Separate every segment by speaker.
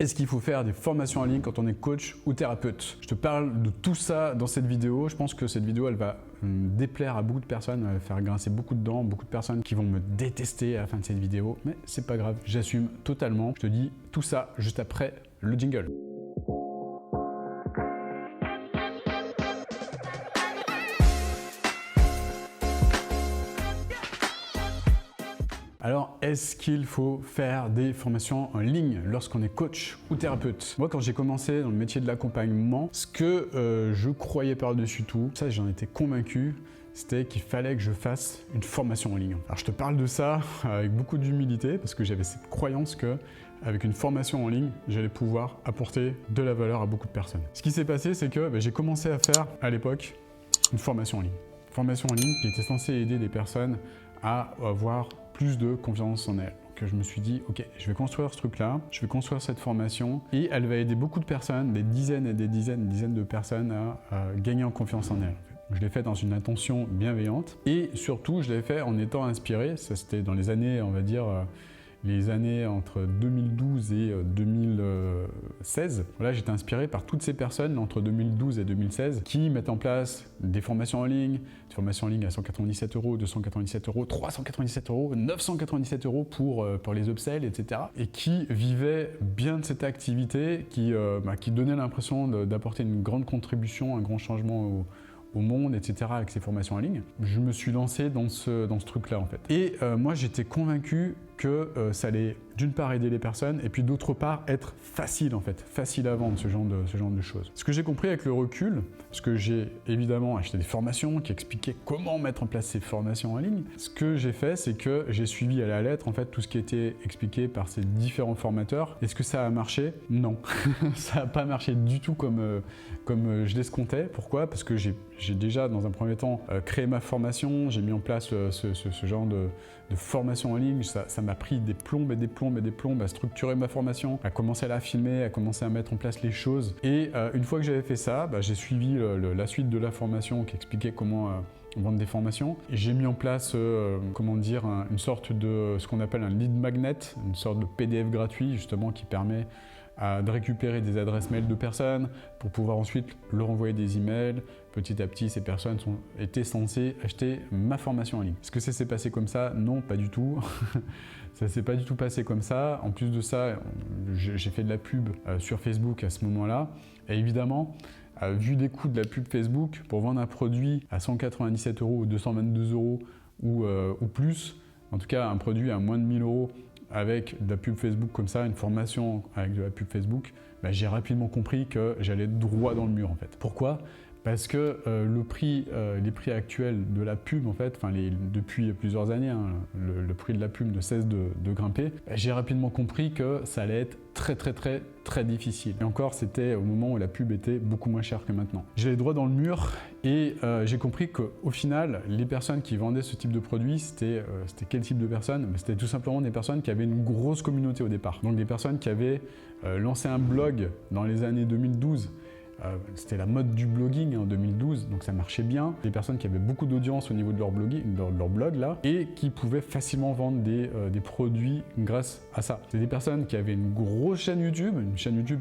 Speaker 1: Est-ce qu'il faut faire des formations en ligne quand on est coach ou thérapeute? Je te parle de tout ça dans cette vidéo. Je pense que cette vidéo, elle va déplaire à beaucoup de personnes, elle va faire grincer beaucoup de dents, beaucoup de personnes qui vont me détester à la fin de cette vidéo. Mais c'est pas grave, j'assume totalement. Je te dis tout ça juste après le jingle. Alors, est-ce qu'il faut faire des formations en ligne lorsqu'on est coach ou thérapeute? Moi, quand j'ai commencé dans le métier de l'accompagnement, ce que je croyais par-dessus tout, ça j'en étais convaincu, c'était qu'il fallait que je fasse une formation en ligne. Alors, je te parle de ça avec beaucoup d'humilité parce que j'avais cette croyance que avec une formation en ligne, j'allais pouvoir apporter de la valeur à beaucoup de personnes. Ce qui s'est passé, c'est que j'ai commencé à faire à l'époque une formation en ligne. Une formation en ligne qui était censée aider des personnes à avoir plus de confiance en elles. Donc je me suis dit, ok, je vais construire ce truc-là, je vais construire cette formation et elle va aider beaucoup de personnes, des dizaines et des dizaines de personnes à gagner en confiance en elles. Je l'ai fait dans une intention bienveillante et surtout je l'ai fait en étant inspiré, ça c'était dans les années, on va dire, les années entre 2012 et 2016. Voilà, j'étais inspiré par toutes ces personnes entre 2012 et 2016 qui mettent en place des formations en ligne, des formations en ligne à 197 €, 297 €, 397 €, 997 € pour les upsells, etc. Et qui vivaient bien de cette activité, qui donnait l'impression d'apporter une grande contribution, un grand changement au monde, etc. avec ces formations en ligne. Je me suis lancé dans ce truc-là en fait. Et moi j'étais convaincu que ça allait d'une part aider les personnes et puis d'autre part être facile en fait, facile à vendre ce genre de choses. Ce que j'ai compris avec le recul, parce que j'ai évidemment acheté des formations qui expliquaient comment mettre en place ces formations en ligne, ce que j'ai fait c'est que j'ai suivi à la lettre en fait tout ce qui était expliqué par ces différents formateurs. Est-ce que ça a marché? Non, ça n'a pas marché du tout comme je l'escomptais. Pourquoi? Parce que j'ai déjà dans un premier temps créé ma formation, j'ai mis en place ce genre de formation en ligne, ça m'a pris des plombes et des plombes et des plombes à structurer ma formation, à commencer à la filmer, à commencer à mettre en place les choses. Et une fois que j'avais fait ça, j'ai suivi la suite de la formation qui expliquait comment vendre des formations. Et j'ai mis en place, une sorte de ce qu'on appelle un lead magnet, une sorte de PDF gratuit justement qui permet de récupérer des adresses mail de personnes pour pouvoir ensuite leur envoyer des emails. Petit à petit, ces personnes étaient censées acheter ma formation en ligne. Est-ce que ça s'est passé comme ça? Non, pas du tout. Ça s'est pas du tout passé comme ça. En plus de ça, j'ai fait de la pub sur Facebook à ce moment-là. Et évidemment, vu les coûts de la pub Facebook, pour vendre un produit à 197 € ou 222 € ou plus, en tout cas un produit à moins de 1000 € avec de la pub Facebook comme ça, une formation avec de la pub Facebook, j'ai rapidement compris que j'allais droit dans le mur en fait. Pourquoi? Parce que les prix actuels de la pub, en fait, depuis plusieurs années, le prix de la pub ne cesse de grimper. J'ai rapidement compris que ça allait être très difficile. Et encore, c'était au moment où la pub était beaucoup moins chère que maintenant. J'allais droit dans le mur et j'ai compris qu'au final, les personnes qui vendaient ce type de produit, c'était quel type de personnes? C'était tout simplement des personnes qui avaient une grosse communauté au départ. Donc des personnes qui avaient lancé un blog dans les années 2012. C'était la mode du blogging en 2012, donc ça marchait bien. Des personnes qui avaient beaucoup d'audience au niveau de leur blog là, et qui pouvaient facilement vendre des produits grâce à ça. C'est des personnes qui avaient une grosse chaîne YouTube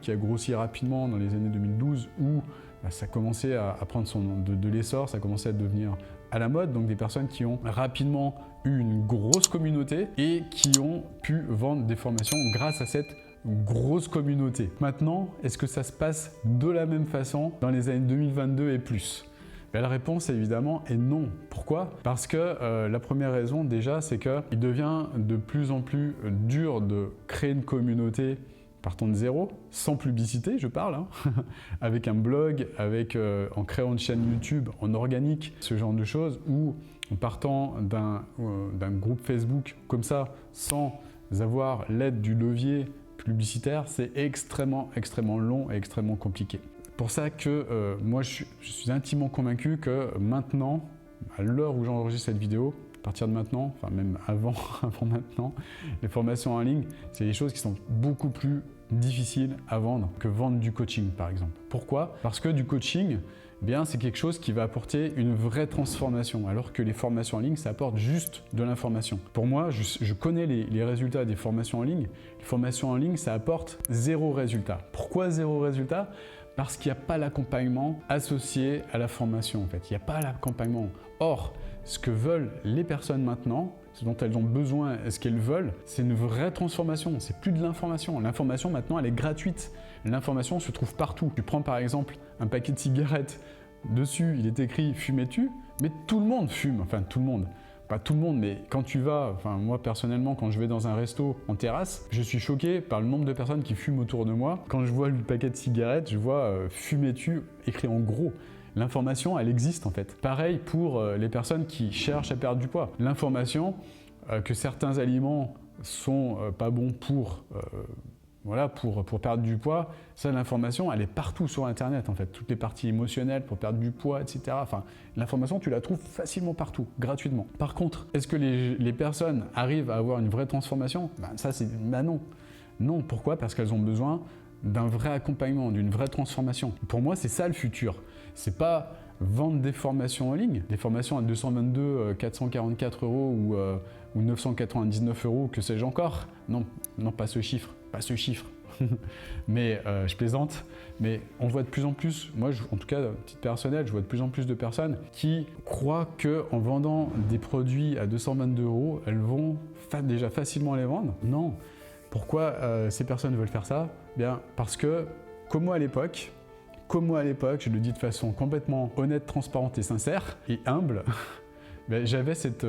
Speaker 1: qui a grossi rapidement dans les années 2012, où ça commençait à prendre de l'essor, ça commençait à devenir à la mode, donc des personnes qui ont rapidement eu une grosse communauté et qui ont pu vendre des formations grâce à cette grosse communauté. Maintenant, est-ce que ça se passe de la même façon dans les années 2022 et plus? La réponse évidemment est non. Pourquoi? Parce que la première raison déjà, c'est qu'il devient de plus en plus dur de créer une communauté partant de zéro, sans publicité, je parle, avec un blog, en créant une chaîne YouTube, en organique, ce genre de choses, ou en partant d'un groupe Facebook comme ça, sans avoir l'aide du levier publicitaire, c'est extrêmement long et extrêmement compliqué. Pour ça que moi je suis intimement convaincu que maintenant, à l'heure où j'enregistre cette vidéo, à partir de maintenant, enfin même avant maintenant, les formations en ligne, c'est des choses qui sont beaucoup plus difficiles à vendre que vendre du coaching par exemple. Pourquoi? Parce que du coaching, eh bien, c'est quelque chose qui va apporter une vraie transformation, alors que les formations en ligne, ça apporte juste de l'information. Pour moi, je connais les résultats des formations en ligne. Les formations en ligne, ça apporte 0 résultat. Pourquoi 0 résultat? Parce qu'il n'y a pas l'accompagnement associé à la formation en fait. Il n'y a pas l'accompagnement. Or, ce que veulent les personnes maintenant, ce dont elles ont besoin et ce qu'elles veulent, c'est une vraie transformation. C'est plus de l'information. L'information maintenant, elle est gratuite. L'information se trouve partout. Tu prends par exemple un paquet de cigarettes, dessus il est écrit « fumais-tu ?» mais tout le monde fume, enfin tout le monde. Pas tout le monde, mais quand tu vas, enfin moi personnellement, quand je vais dans un resto en terrasse, je suis choqué par le nombre de personnes qui fument autour de moi. Quand je vois le paquet de cigarettes, je vois fumais-tu écrit en gros. L'information, elle existe en fait. Pareil pour les personnes qui cherchent à perdre du poids. L'information que certains aliments sont pas bons pour perdre du poids, ça l'information elle est partout sur internet en fait, toutes les parties émotionnelles pour perdre du poids, etc. Enfin, l'information tu la trouves facilement partout, gratuitement. Par contre, est-ce que les personnes arrivent à avoir une vraie transformation? Non. Non, pourquoi? Parce qu'elles ont besoin d'un vrai accompagnement, d'une vraie transformation. Pour moi, c'est ça le futur. C'est pas vendre des formations en ligne, des formations à 222, 444 euros ou 999 euros, que sais-je encore. Non, pas ce chiffre. Mais je plaisante, mais on voit de plus en plus, moi en tout cas à titre personnel, je vois de plus en plus de personnes qui croient qu'en vendant des produits à 222 euros, elles vont déjà facilement les vendre. Non. Pourquoi ces personnes veulent faire ça? Bien parce que, comme moi à l'époque, je le dis de façon complètement honnête, transparente et sincère et humble, ben, j'avais cette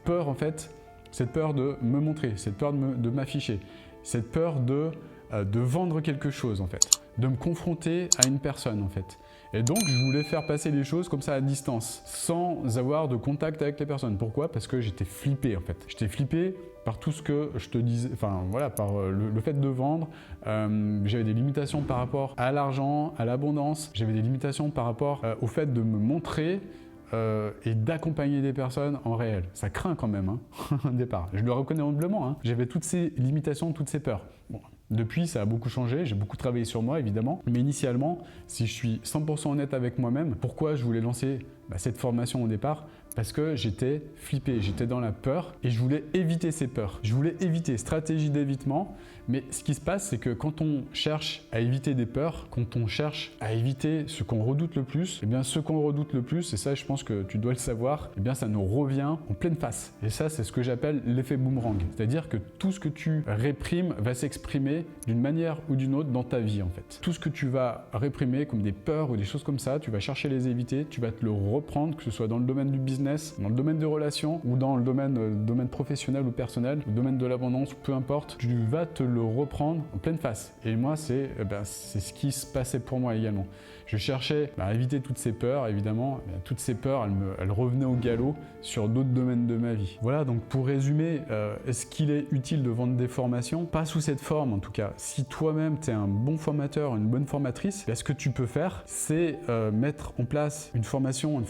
Speaker 1: peur en fait, cette peur de me montrer, cette peur de m'afficher, cette peur de vendre quelque chose en fait, de me confronter à une personne en fait. Et donc je voulais faire passer les choses comme ça à distance, sans avoir de contact avec les personnes. Pourquoi? Parce que j'étais flippé en fait. J'étais flippé par tout ce que je te disais, enfin voilà, par le fait de vendre. J'avais des limitations par rapport à l'argent, à l'abondance. J'avais des limitations par rapport au fait de me montrer et d'accompagner des personnes en réel. Ça craint quand même, hein, au départ. Je le reconnais humblement, hein. J'avais toutes ces limitations, toutes ces peurs. Bon. Depuis, ça a beaucoup changé, j'ai beaucoup travaillé sur moi évidemment, mais initialement, si je suis 100% honnête avec moi-même, pourquoi je voulais lancer cette formation au départ? Parce que j'étais flippé, j'étais dans la peur et je voulais éviter ces peurs. Je voulais éviter, stratégie d'évitement, mais ce qui se passe, c'est que quand on cherche à éviter des peurs, quand on cherche à éviter ce qu'on redoute le plus, eh bien ce qu'on redoute le plus, et ça je pense que tu dois le savoir, eh bien ça nous revient en pleine face. Et ça c'est ce que j'appelle l'effet boomerang. C'est-à-dire que tout ce que tu réprimes va s'exprimer d'une manière ou d'une autre dans ta vie en fait. Tout ce que tu vas réprimer comme des peurs ou des choses comme ça, tu vas chercher à les éviter, tu vas te le reprendre, que ce soit dans le domaine du business, dans le domaine des relations ou dans le domaine professionnel ou personnel, le domaine de l'abondance, peu importe, tu vas te le reprendre en pleine face. Et moi, c'est ce qui se passait pour moi également. Je cherchais à éviter toutes ces peurs, évidemment. Toutes ces peurs, elles revenaient au galop sur d'autres domaines de ma vie. Voilà, donc pour résumer, est-ce qu'il est utile de vendre des formations? Pas sous cette forme en tout cas. Si toi-même, tu es un bon formateur, une bonne formatrice, ce que tu peux faire, c'est mettre en place une formation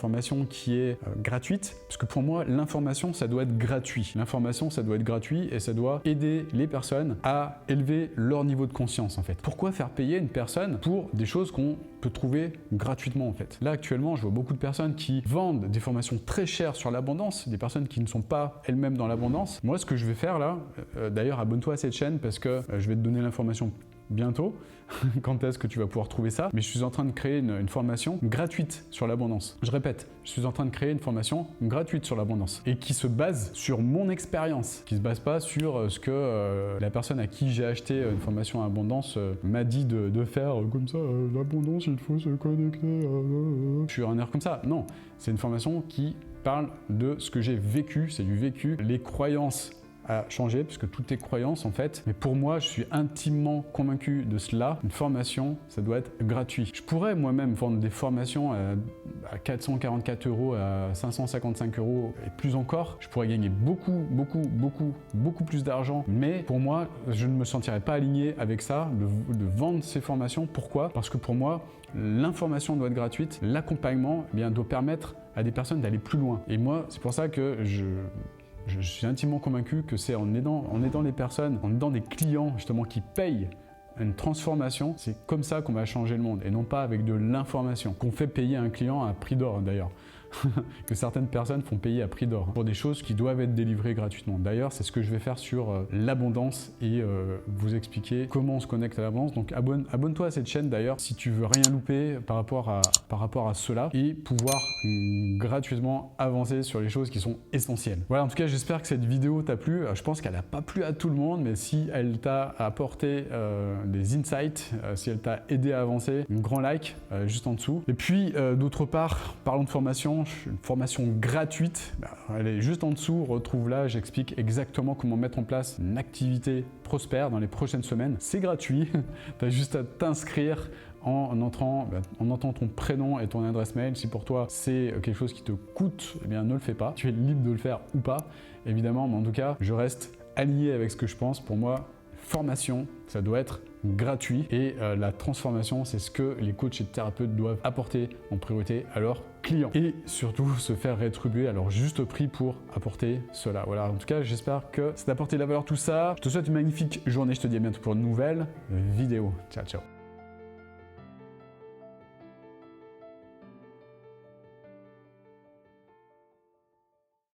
Speaker 1: qui est gratuite. Parce que pour moi, l'information, ça doit être gratuit. L'information, ça doit être gratuit et ça doit aider les personnes à élever leur niveau de conscience en fait. Pourquoi faire payer une personne pour des choses qu'on peut trouver gratuitement en fait? Là actuellement, je vois beaucoup de personnes qui vendent des formations très chères sur l'abondance, des personnes qui ne sont pas elles-mêmes dans l'abondance. Moi, ce que je vais faire là, d'ailleurs, abonne-toi à cette chaîne parce que je vais te donner l'information bientôt. Quand est-ce que tu vas pouvoir trouver ça? Mais je suis en train de créer une formation gratuite sur l'abondance. Je répète, je suis en train de créer une formation gratuite sur l'abondance et qui se base sur mon expérience, qui se base pas sur ce que la personne à qui j'ai acheté une formation à abondance m'a dit de faire comme ça. L'abondance, il faut se connecter. Je suis un air comme ça. Non, c'est une formation qui parle de ce que j'ai vécu, c'est du vécu, les croyances à changer parce que tout est croyance en fait. Mais pour moi, je suis intimement convaincu de cela. Une formation, ça doit être gratuit. Je pourrais moi-même vendre des formations à 444 €, à 555 € et plus encore. Je pourrais gagner beaucoup plus d'argent. Mais pour moi, je ne me sentirais pas aligné avec ça, de vendre ces formations. Pourquoi? Parce que pour moi, l'information doit être gratuite. L'accompagnement doit permettre à des personnes d'aller plus loin. Et moi, c'est pour ça que je suis intimement convaincu que c'est en aidant les personnes, en aidant des clients justement qui payent une transformation, c'est comme ça qu'on va changer le monde et non pas avec de l'information qu'on fait payer un client à prix d'or d'ailleurs. Que certaines personnes font payer à prix d'or pour des choses qui doivent être délivrées gratuitement. D'ailleurs, c'est ce que je vais faire sur l'abondance et vous expliquer comment on se connecte à l'abondance. Donc abonne-toi à cette chaîne d'ailleurs si tu veux rien louper par rapport à cela et pouvoir gratuitement avancer sur les choses qui sont essentielles. Voilà, en tout cas, j'espère que cette vidéo t'a plu. Je pense qu'elle n'a pas plu à tout le monde, mais si elle t'a apporté des insights, si elle t'a aidé à avancer, un grand like juste en dessous. Et puis, d'autre part, parlons de formation. Une formation gratuite, elle est juste en dessous, retrouve-la, j'explique exactement comment mettre en place une activité prospère dans les prochaines semaines. C'est gratuit, tu as juste à t'inscrire en entrant ton prénom et ton adresse mail. Si pour toi c'est quelque chose qui te coûte, eh bien ne le fais pas, tu es libre de le faire ou pas, évidemment, mais en tout cas, je reste aligné avec ce que je pense. Pour moi, formation, ça doit être gratuit et la transformation, c'est ce que les coachs et thérapeutes doivent apporter en priorité à leurs clients et surtout se faire rétribuer à leur juste prix pour apporter cela. Voilà, en tout cas, j'espère que ça t'a apporté de la valeur tout ça. Je te souhaite une magnifique journée, je te dis à bientôt pour une nouvelle vidéo. Ciao, ciao.